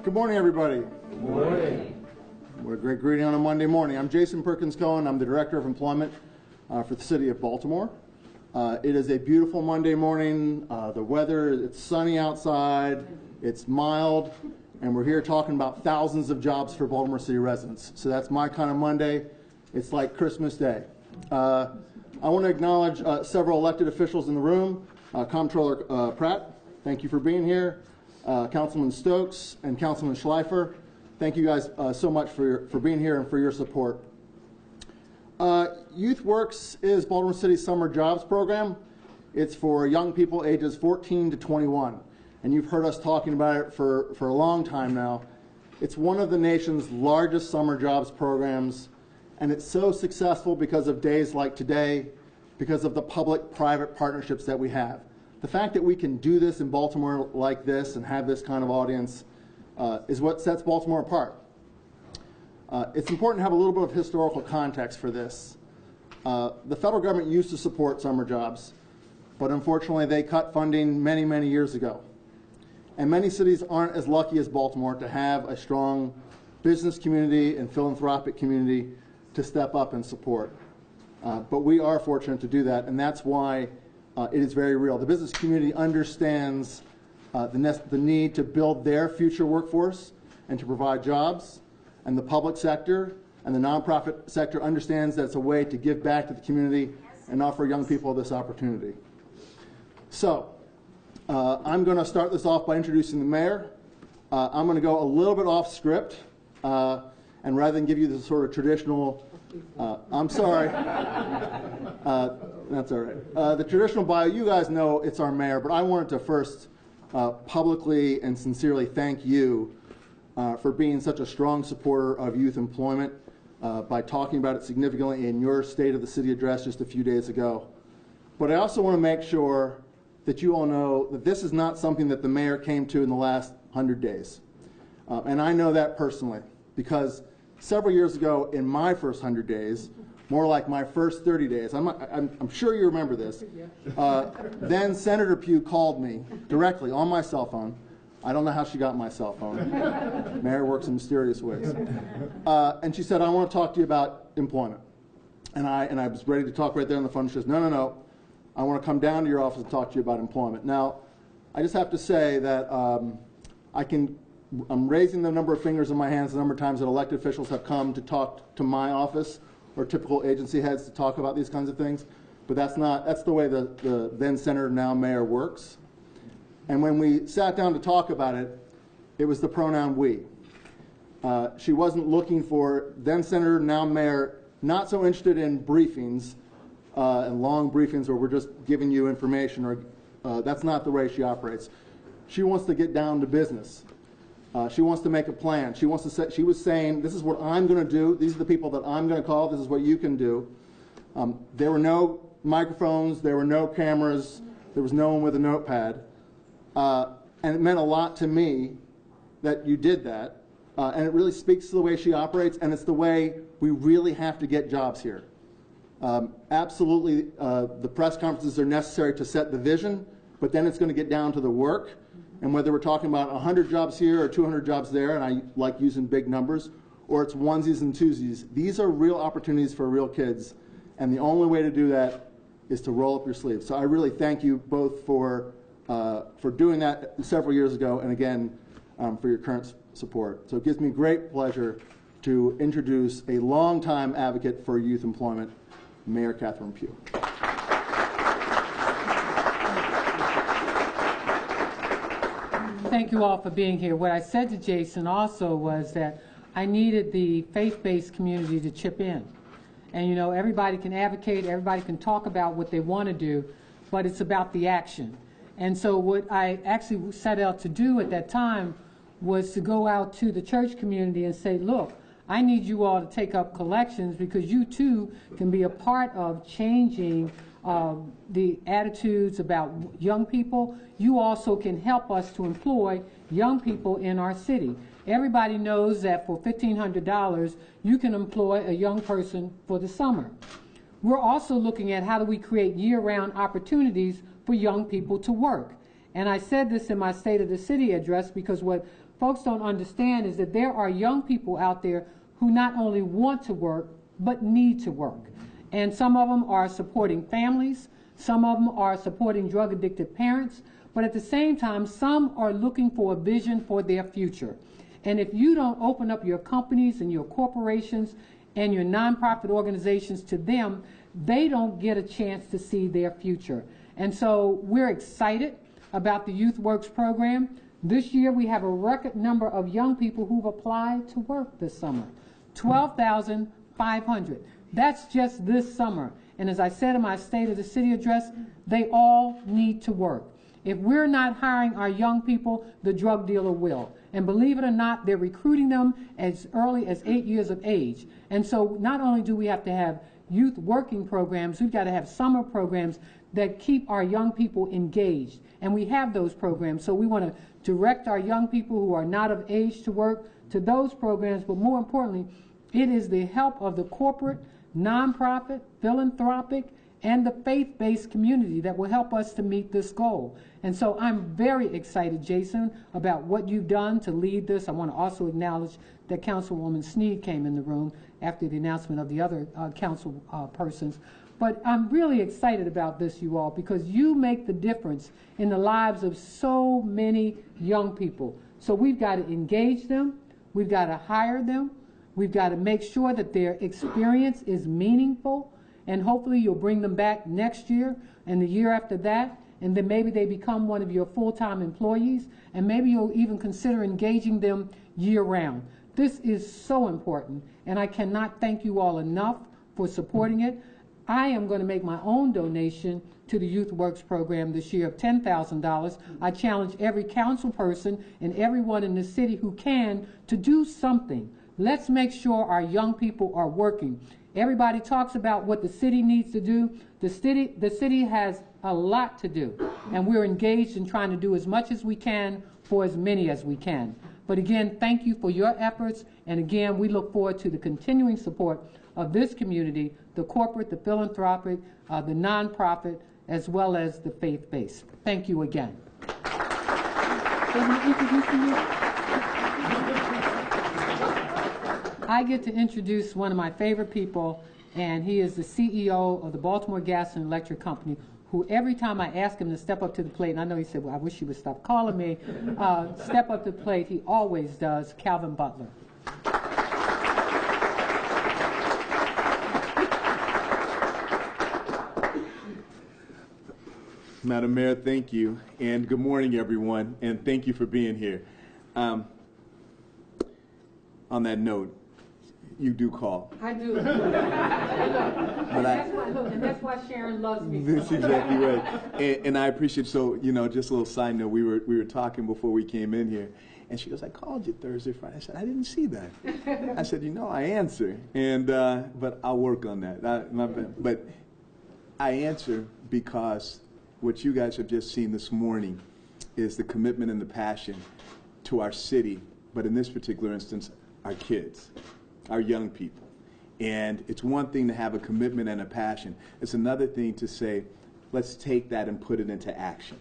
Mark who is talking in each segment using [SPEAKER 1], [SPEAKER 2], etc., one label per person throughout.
[SPEAKER 1] Good morning, everybody.
[SPEAKER 2] Good morning.
[SPEAKER 1] What a great greeting on a Monday morning. I'm Jason Perkins Cohen. I'm the Director of Employment for the City of Baltimore. It is a beautiful Monday morning. The weather, it's sunny outside, it's mild, and we're here talking about thousands of jobs for Baltimore City residents. So that's my kind of Monday. It's like Christmas Day. I want to acknowledge several elected officials in the room. Comptroller Pratt, thank you for being here. Councilman Stokes and Councilman Schleifer, thank you guys so much for being here and for your support. YouthWorks is Baltimore City's summer jobs program. It's for young people ages 14 to 21. And you've heard us talking about it for a long time now. It's one of the nation's largest summer jobs programs, and it's so successful because of days like today, because of the public-private partnerships that we have. The fact that we can do this in Baltimore like this and have this kind of audience is what sets Baltimore apart. It's important to have a little bit of historical context for this. The federal government used to support summer jobs, but unfortunately they cut funding many, many years ago. And many cities aren't as lucky as Baltimore to have a strong business community and philanthropic community to step up and support. But we are fortunate to do that, and that's why it is very real. The business community understands the need to build their future workforce and to provide jobs, and the public sector and the nonprofit sector understands that it's a way to give back to the community and offer young people this opportunity. So I'm going to start this off by introducing the mayor. I'm going to go a little bit off script, and rather than give you the sort of traditional, I'm sorry. That's all right. The traditional bio, you guys know it's our mayor, but I wanted to first publicly and sincerely thank you for being such a strong supporter of youth employment by talking about it significantly in your State of the City address just a few days ago. But I also want to make sure that you all know that this is not something that the mayor came to in the last 100 days. And I know that personally because several years ago in my first 100 days, more like my first 30 days. I'm sure you remember this. Then Senator Pugh called me directly on my cell phone. I don't know how she got my cell phone. Mayor works in mysterious ways. And she said, I want to talk to you about employment. And I was ready to talk right there on the phone. She says, no. I want to come down to your office and talk to you about employment. Now, I just have to say that I'm raising the number of fingers in my hands the number of times that elected officials have come to talk to my office or typical agency heads to talk about these kinds of things, but that's the way the then Senator, now Mayor works. And when we sat down to talk about it, it was the pronoun we. She wasn't looking for, then Senator, now Mayor, not so interested in briefings and long briefings where we're just giving you information, or that's not the way she operates. She wants to get down to business. She wants to make a plan. She wants to say, she was saying, this is what I'm going to do. These are the people that I'm going to call. This is what you can do. There were no microphones. There were no cameras. There was no one with a notepad. And it meant a lot to me that you did that. And it really speaks to the way she operates, and it's the way we really have to get jobs here. Absolutely, the press conferences are necessary to set the vision, but then it's going to get down to the work. And whether we're talking about 100 jobs here or 200 jobs there, and I like using big numbers, or it's onesies and twosies, these are real opportunities for real kids. And the only way to do that is to roll up your sleeves. So I really thank you both for doing that several years ago, and again, for your current support. So it gives me great pleasure to introduce a longtime advocate for youth employment, Mayor Catherine Pugh.
[SPEAKER 3] Thank you all for being here. What I said to Jason also was that I needed the faith-based community to chip in. And you know, everybody can advocate, everybody can talk about what they want to do, but it's about the action. And so what I actually set out to do at that time was to go out to the church community and say, look, I need you all to take up collections because you too can be a part of changing the attitudes about young people. You also can help us to employ young people in our city. Everybody knows that for $1,500, you can employ a young person for the summer. We're also looking at how do we create year-round opportunities for young people to work. And I said this in my State of the City address because what folks don't understand is that there are young people out there who not only want to work, but need to work. And some of them are supporting families, some of them are supporting drug-addicted parents, but at the same time, some are looking for a vision for their future. And if you don't open up your companies and your corporations and your nonprofit organizations to them, they don't get a chance to see their future. And so we're excited about the YouthWorks program. This year we have a record number of young people who've applied to work this summer, 12,500. That's just this summer. And as I said in my State of the City address, they all need to work. If we're not hiring our young people, the drug dealer will. And believe it or not, they're recruiting them as early as 8 years of age. And so not only do we have to have youth working programs, we've got to have summer programs that keep our young people engaged. And we have those programs. So we want to direct our young people who are not of age to work to those programs. But more importantly, it is the help of the corporate, nonprofit, philanthropic, and the faith-based community that will help us to meet this goal. And so I'm very excited, Jason, about what you've done to lead this. I want to also acknowledge that Councilwoman Sneed came in the room after the announcement of the other council persons. But I'm really excited about this, you all, because you make the difference in the lives of so many young people. So we've got to engage them, we've got to hire them, we've got to make sure that their experience is meaningful, and hopefully you'll bring them back next year and the year after that, and then maybe they become one of your full-time employees, and maybe you'll even consider engaging them year-round. This is so important, and I cannot thank you all enough for supporting it. I am going to make my own donation to the YouthWorks program this year of $10,000. I challenge every council person and everyone in the city who can to do something. Let's make sure our young people are working. Everybody talks about what the city needs to do. The city has a lot to do, and we're engaged in trying to do as much as we can for as many as we can. But again, thank you for your efforts, and again, we look forward to the continuing support of this community, the corporate, the philanthropic, the nonprofit, as well as the faith-based. Thank you again. I get to introduce one of my favorite people, and he is the CEO of the Baltimore Gas and Electric Company, who every time I ask him to step up to the plate, and I know he said, well, I wish he would stop calling me, step up to the plate, he always does, Calvin Butler.
[SPEAKER 2] Madam Mayor, thank you, and good morning, everyone, and thank you for being here. On that note, you do call.
[SPEAKER 3] I do. And that's why Sharon loves me.
[SPEAKER 2] That's exactly right. And I appreciate, so, you know, just a little side note, we were talking before we came in here, and she goes, I called you Thursday, Friday. I said, I didn't see that. I said, you know, I answer, and but I'll work on that. But I answer because what you guys have just seen this morning is the commitment and the passion to our city, but in this particular instance, our kids, our young people. And it's one thing to have a commitment and a passion. It's another thing to say, let's take that and put it into action.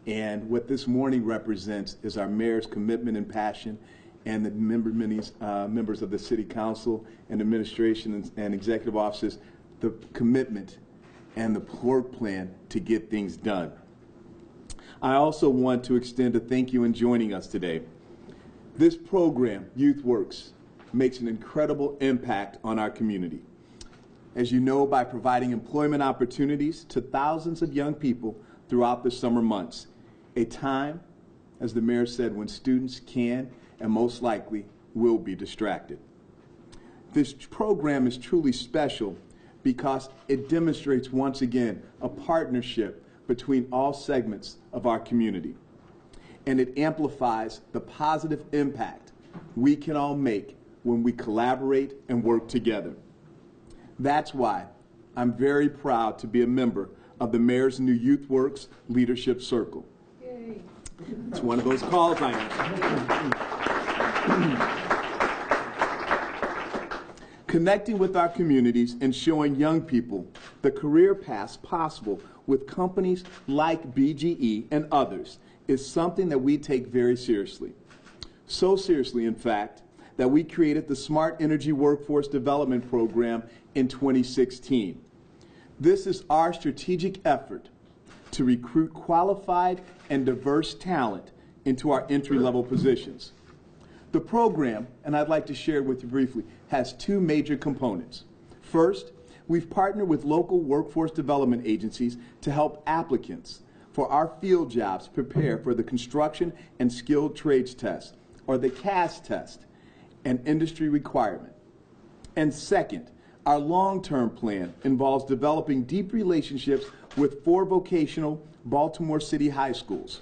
[SPEAKER 2] And what this morning represents is our mayor's commitment and passion, and the members of the city council and administration and executive offices, the commitment and the work plan to get things done. I also want to extend a thank you in joining us today. This program, YouthWorks, makes an incredible impact on our community. As you know, by providing employment opportunities to thousands of young people throughout the summer months, a time, as the mayor said, when students can and most likely will be distracted. This program is truly special because it demonstrates once again a partnership between all segments of our community. And it amplifies the positive impact we can all make when we collaborate and work together. That's why I'm very proud to be a member of the mayor's new YouthWorks Leadership Circle. Yay. It's one of those calls I answer. Connecting with our communities and showing young people the career paths possible with companies like BGE and others is something that we take very seriously. So seriously, in fact, that we created the Smart Energy Workforce Development Program in 2016. This is our strategic effort to recruit qualified and diverse talent into our entry-level positions. The program, and I'd like to share it with you briefly, has two major components. First, we've partnered with local workforce development agencies to help applicants for our field jobs prepare for the Construction and Skilled Trades Test, or the CAS test, an industry requirement. And second, our long-term plan involves developing deep relationships with 4 vocational Baltimore City high schools.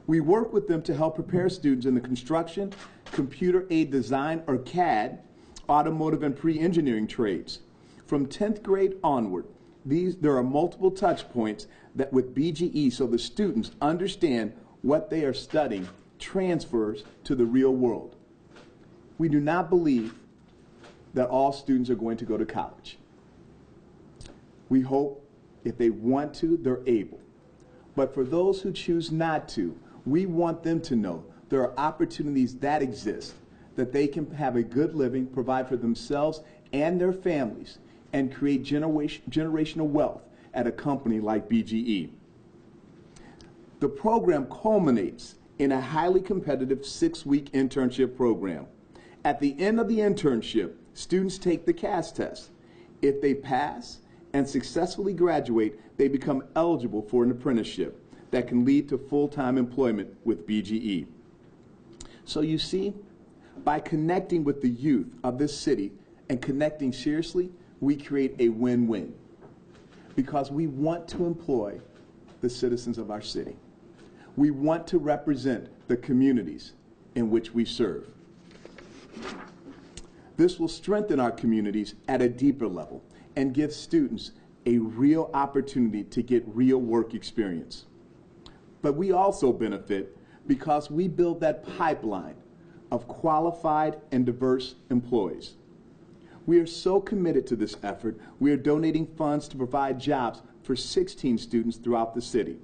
[SPEAKER 2] We work with them to help prepare students in the construction, computer aided design, or CAD, automotive and pre-engineering trades. From 10th grade onward, there are multiple touch points that with BGE so the students understand what they are studying transfers to the real world. We do not believe that all students are going to go to college. We hope if they want to, they're able. But for those who choose not to, we want them to know there are opportunities that exist, that they can have a good living, provide for themselves and their families, and create generational wealth at a company like BGE. The program culminates in a highly competitive 6-week internship program. At the end of the internship, students take the CAS test. If they pass and successfully graduate, they become eligible for an apprenticeship that can lead to full-time employment with BGE. So you see, by connecting with the youth of this city and connecting seriously, we create a win-win, because we want to employ the citizens of our city. We want to represent the communities in which we serve. This will strengthen our communities at a deeper level and give students a real opportunity to get real work experience. But we also benefit because we build that pipeline of qualified and diverse employees. We are so committed to this effort, we are donating funds to provide jobs for 16 students throughout the city.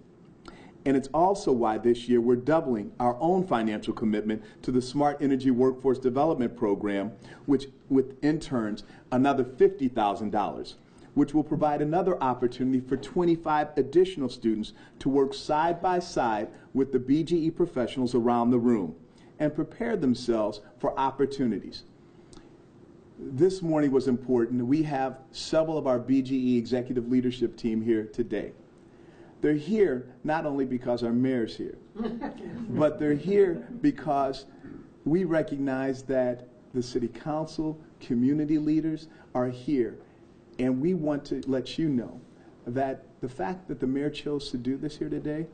[SPEAKER 2] And it's also why this year we're doubling our own financial commitment to the Smart Energy Workforce Development Program, which with interns, another $50,000, which will provide another opportunity for 25 additional students to work side by side with the BGE professionals around the room and prepare themselves for opportunities. This morning was important. We have several of our BGE executive leadership team here today. They're here not only because our mayor's here, but they're here because we recognize that the city council, community leaders are here. And we want to let you know that the fact that the mayor chose to do this here today,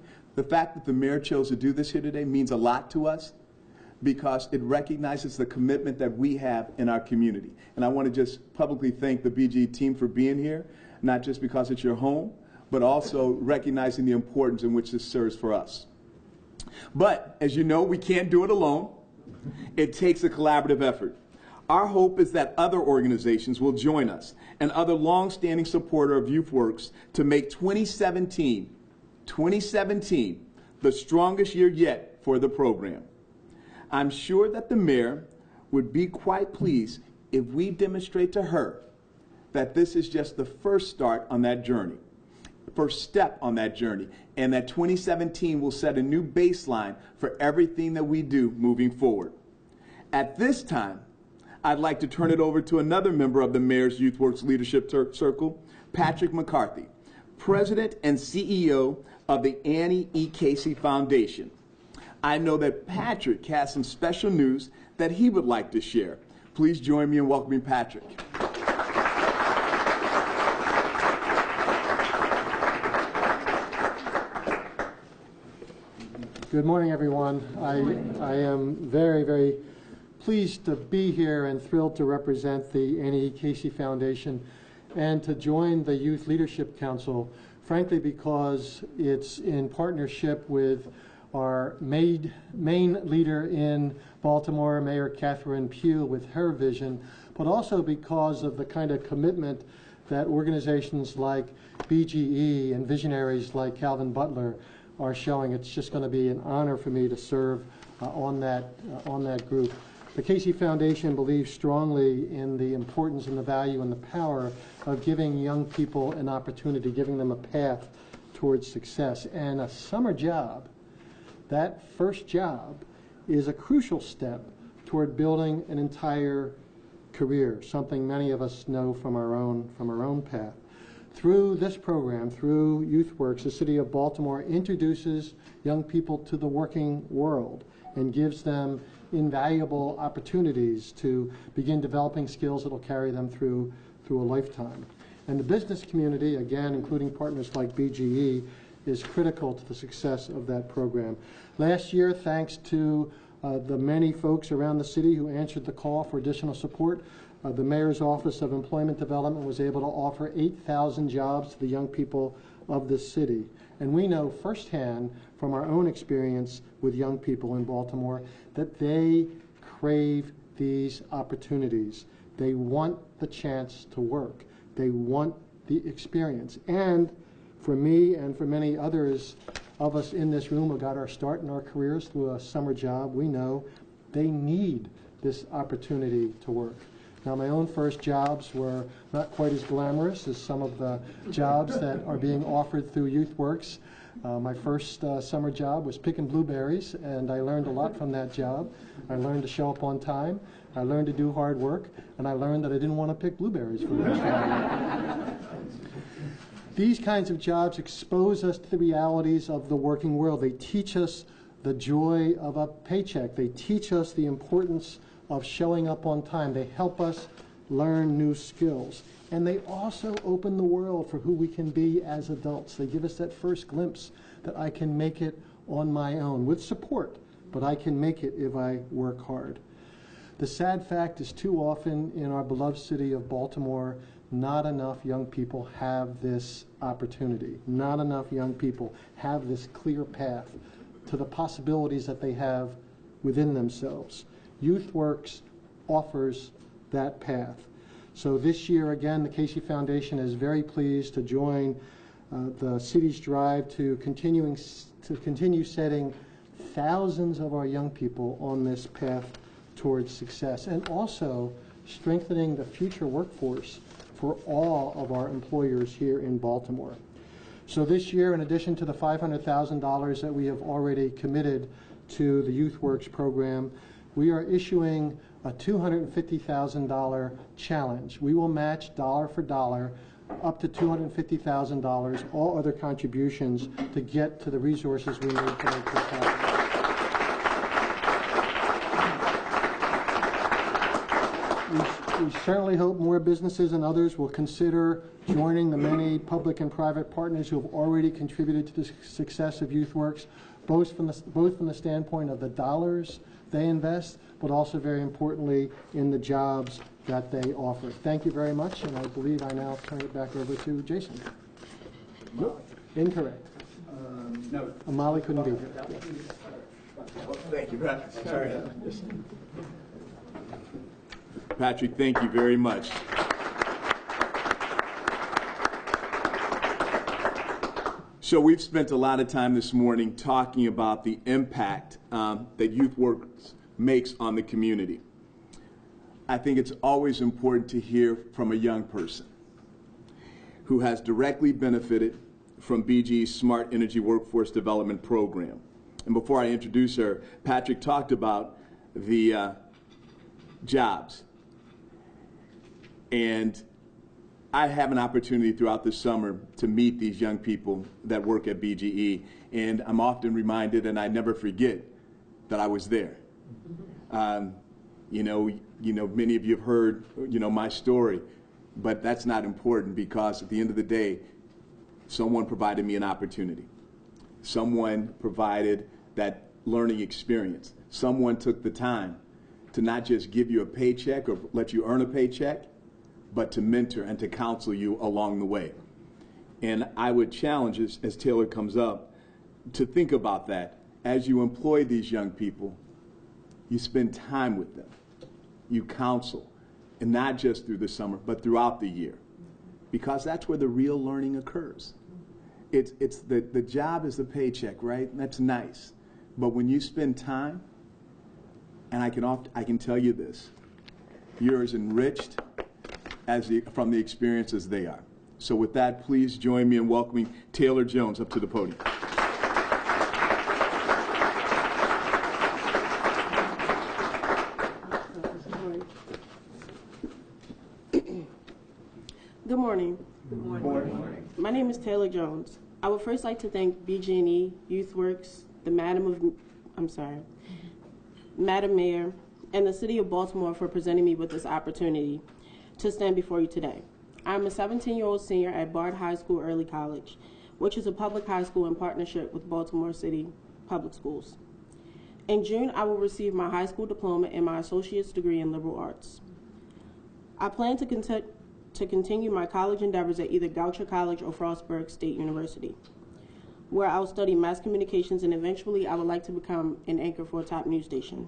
[SPEAKER 2] means a lot to us, because it recognizes the commitment that we have in our community. And I want to just publicly thank the BGE team for being here, not just because it's your home, but also recognizing the importance in which this serves for us. But as you know, we can't do it alone. It takes a collaborative effort. Our hope is that other organizations will join us and other long-standing supporter of YouthWorks to make 2017 the strongest year yet for the program. I'm sure that the mayor would be quite pleased if we demonstrate to her that this is just the first start on that journey, the first step on that journey, and that 2017 will set a new baseline for everything that we do moving forward. At this time, I'd like to turn it over to another member of the Mayor's YouthWorks Leadership Circle, Patrick McCarthy, President and CEO of the Annie E. Casey Foundation. I know that Patrick has some special news that he would like to share. Please join me in welcoming Patrick.
[SPEAKER 4] Good morning, everyone. I am very, very pleased to be here and thrilled to represent the Annie E. Casey Foundation and to join the Youth Leadership Council, frankly, because it's in partnership with our main leader in Baltimore, Mayor Catherine Pugh, with her vision, but also because of the kind of commitment that organizations like BGE and visionaries like Calvin Butler are showing. It's just going to be an honor for me to serve on that group. The Casey Foundation believes strongly in the importance and the value and the power of giving young people an opportunity, giving them a path towards success. And a summer job, that first job, is a crucial step toward building an entire career, something many of us know from our own path. Through this program, through YouthWorks, the City of Baltimore introduces young people to the working world and gives them invaluable opportunities to begin developing skills that will carry them through a lifetime. And the business community, again, including partners like BGE, is critical to the success of that program. Last year, thanks to the many folks around the city who answered the call for additional support, the Mayor's Office of Employment Development was able to offer 8,000 jobs to the young people of this city. And we know firsthand from our own experience with young people in Baltimore that they crave these opportunities. They want the chance to work. They want the experience. And for me and for many others of us in this room who got our start in our careers through a summer job, we know they need this opportunity to work. Now, my own first jobs were not quite as glamorous as some of the jobs that are being offered through YouthWorks. My first summer job was picking blueberries, and I learned a lot from that job. I learned to show up on time, I learned to do hard work, and I learned that I didn't want to pick blueberries for the rest of my life. These kinds of jobs expose us to the realities of the working world. They teach us the joy of a paycheck. They teach us the importance of showing up on time. They help us learn new skills. And they also open the world for who we can be as adults. They give us that first glimpse that I can make it on my own with support, but I can make it if I work hard. The sad fact is too often in our beloved city of Baltimore, not enough young people have this opportunity. Not enough young people have this clear path to the possibilities that they have within themselves. YouthWorks offers that path. So this year, again, the Casey Foundation is very pleased to join the city's drive to continue setting thousands of our young people on this path towards success, and also strengthening the future workforce for all of our employers here in Baltimore. So this year, in addition to the $500,000 that we have already committed to the YouthWorks program, we are issuing a $250,000 challenge. We will match dollar for dollar up to $250,000, all other contributions, to get to the resources we need to make this happen. We certainly hope more businesses and others will consider joining the many public and private partners who have already contributed to the success of YouthWorks, both from the standpoint of the dollars they invest, but also very importantly in the jobs that they offer. Thank you very much, and I believe I now turn it back over to Jason. Nope. Incorrect.
[SPEAKER 5] No.
[SPEAKER 4] Molly couldn't be here.
[SPEAKER 2] Well, thank you, Patrick. Sorry. Patrick, thank you very much. So we've spent a lot of time this morning talking about the impact that YouthWorks makes on the community. I think it's always important to hear from a young person who has directly benefited from BG's Smart Energy Workforce Development Program. And before I introduce her, Patrick talked about the jobs. And I have an opportunity throughout the summer to meet these young people that work at BGE, and I'm often reminded, and I never forget, that I was there. You know, many of you have heard, my story, but that's not important, because at the end of the day, someone provided me an opportunity. Someone provided that learning experience. Someone took the time to not just give you a paycheck or let you earn a paycheck, but to mentor and to counsel you along the way. And I would challenge, as Taylor comes up, to think about that. As you employ these young people, you spend time with them. You counsel, and not just through the summer, but throughout the year, because that's where the real learning occurs. it's the job is the paycheck, right? That's nice. But when you spend time, and I can tell you this, you're as enriched from the experiences they are. So with that, please join me in welcoming Taylor Jones up to the podium.
[SPEAKER 5] Good morning. Good morning. Good morning. My name is Taylor Jones. I would first like to thank BG&E, YouthWorks, Madam Mayor, and the City of Baltimore for presenting me with this opportunity to stand before you today. I'm a 17-year-old senior at Bard High School Early College, which is a public high school in partnership with Baltimore City Public Schools. In June, I will receive my high school diploma and my associate's degree in liberal arts. I plan to continue my college endeavors at either Goucher College or Frostburg State University, where I will study mass communications, and eventually I would like to become an anchor for a top news station.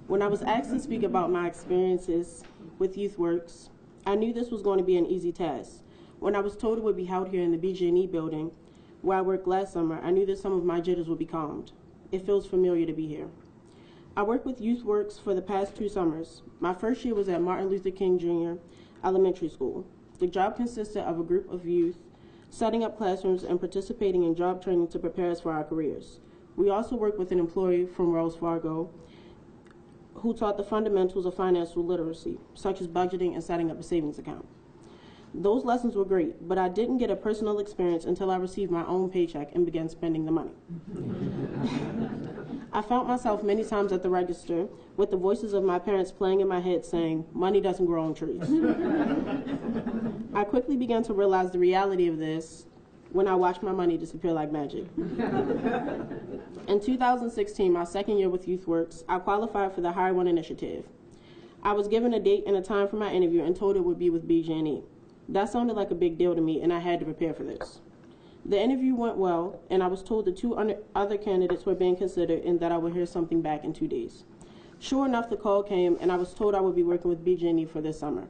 [SPEAKER 5] When I was asked to speak about my experiences with YouthWorks, I knew this was going to be an easy task. When I was told it would be held here in the BG&E building, where I worked last summer, I knew that some of my jitters would be calmed. It feels familiar to be here. I worked with YouthWorks for the past 2 summers. My first year was at Martin Luther King Jr. Elementary School. The job consisted of a group of youth setting up classrooms and participating in job training to prepare us for our careers. We also worked with an employee from Wells Fargo who taught the fundamentals of financial literacy, such as budgeting and setting up a savings account. Those lessons were great, but I didn't get a personal experience until I received my own paycheck and began spending the money. I found myself many times at the register with the voices of my parents playing in my head saying, "Money doesn't grow on trees." I quickly began to realize the reality of this when I watched my money disappear like magic. In 2016, my second year with YouthWorks, I qualified for the Hire One initiative. I was given a date and a time for my interview and told it would be with BG&E. That sounded like a big deal to me, and I had to prepare for this. The interview went well, and I was told the 2 other candidates were being considered and that I would hear something back in 2 days. Sure enough, the call came, and I was told I would be working with BG&E for this summer.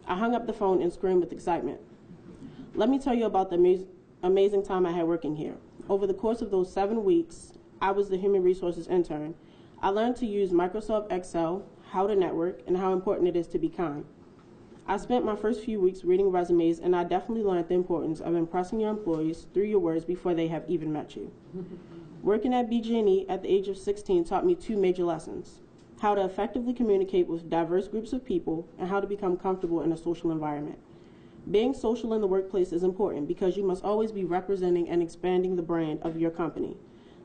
[SPEAKER 5] I hung up the phone and screamed with excitement. Let me tell you about the amazing time I had working here. Over the course of those 7 weeks, I was the human resources intern. I learned to use Microsoft Excel, how to network, and how important it is to be kind. I spent my first few weeks reading resumes, and I definitely learned the importance of impressing your employees through your words before they have even met you. Working at BG&E at the age of 16 taught me 2 major lessons: how to effectively communicate with diverse groups of people and how to become comfortable in a social environment. Being social in the workplace is important because you must always be representing and expanding the brand of your company.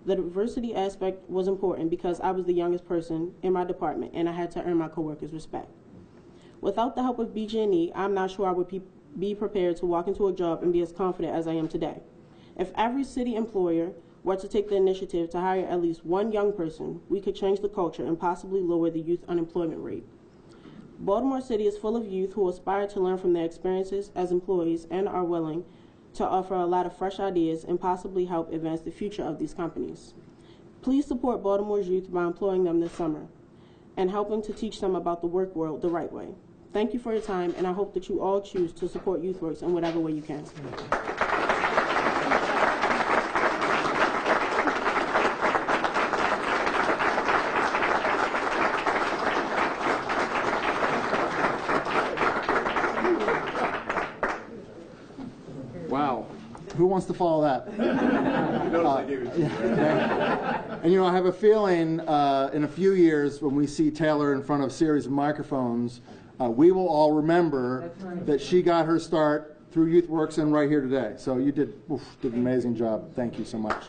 [SPEAKER 5] The diversity aspect was important because I was the youngest person in my department and I had to earn my coworkers' respect. Without the help of BG&E, I'm not sure I would be prepared to walk into a job and be as confident as I am today. If every city employer were to take the initiative to hire at least 1 young person, we could change the culture and possibly lower the youth unemployment rate. Baltimore City is full of youth who aspire to learn from their experiences as employees and are willing to offer a lot of fresh ideas and possibly help advance the future of these companies. Please support Baltimore's youth by employing them this summer and helping to teach them about the work world the right way. Thank you for your time, and I hope that you all choose to support YouthWorks in whatever way you can.
[SPEAKER 1] Wow. Who wants to follow that? And you know, I have a feeling in a few years when we see Taylor in front of a series of microphones, we will all remember that she got her start through YouthWorks and right here today. So you did an amazing job. Thank you so much.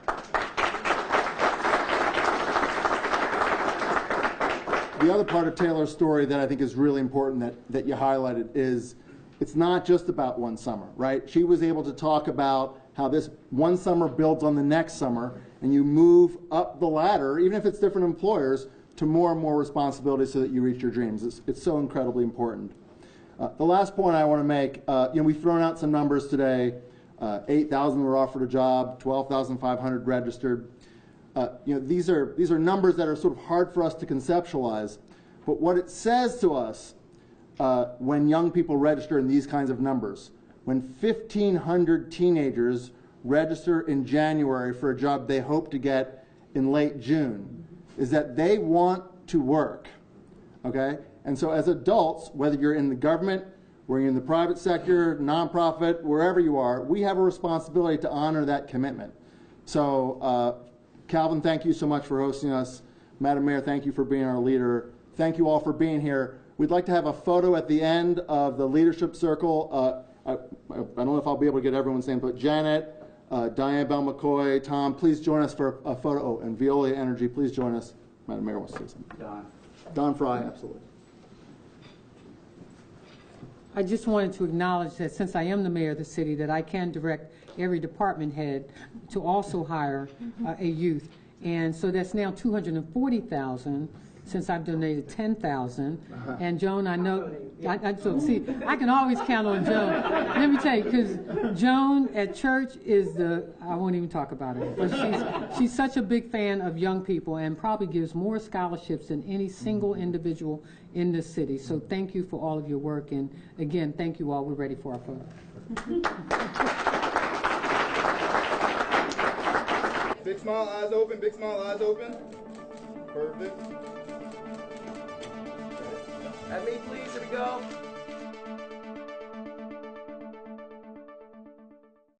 [SPEAKER 1] The other part of Taylor's story that I think is really important that you highlighted is it's not just about one summer, right? She was able to talk about how this one summer builds on the next summer, and you move up the ladder, even if it's different employers, to more and more responsibility so that you reach your dreams. It's so incredibly important. The last point I want to make, we've thrown out some numbers today. 8,000 were offered a job, 12,500 registered. These are numbers that are sort of hard for us to conceptualize, but what it says to us when young people register in these kinds of numbers, when 1,500 teenagers register in January for a job they hope to get in late June is that they want to work, okay? And so as adults, whether you're in the government, whether you're in the private sector, nonprofit, wherever you are, we have a responsibility to honor that commitment. So Calvin, thank you so much for hosting us. Madam Mayor, thank you for being our leader. Thank you all for being here. We'd like to have a photo at the end of the leadership circle. I don't know if I'll be able to get everyone's name, but Janet, Diane Bell McCoy, Tom, please join us for a photo. Oh, and Veolia Energy, please join us. Madam Mayor wants to say something. Don Fry, absolutely.
[SPEAKER 3] I just wanted to acknowledge that since I am the mayor of the city, that I can direct every department head to also hire a youth. And so that's now 240,000 since I've donated 10,000. And Joan, I know, so see, I can always count on Joan. Let me tell you, because Joan at church is I won't even talk about her, but she's such a big fan of young people and probably gives more scholarships than any single individual in this city. So thank you for all of your work. And again, thank you all. We're ready for our photo.
[SPEAKER 6] Big smile, eyes open, big smile, eyes open. Perfect.
[SPEAKER 7] At me, please, here we go.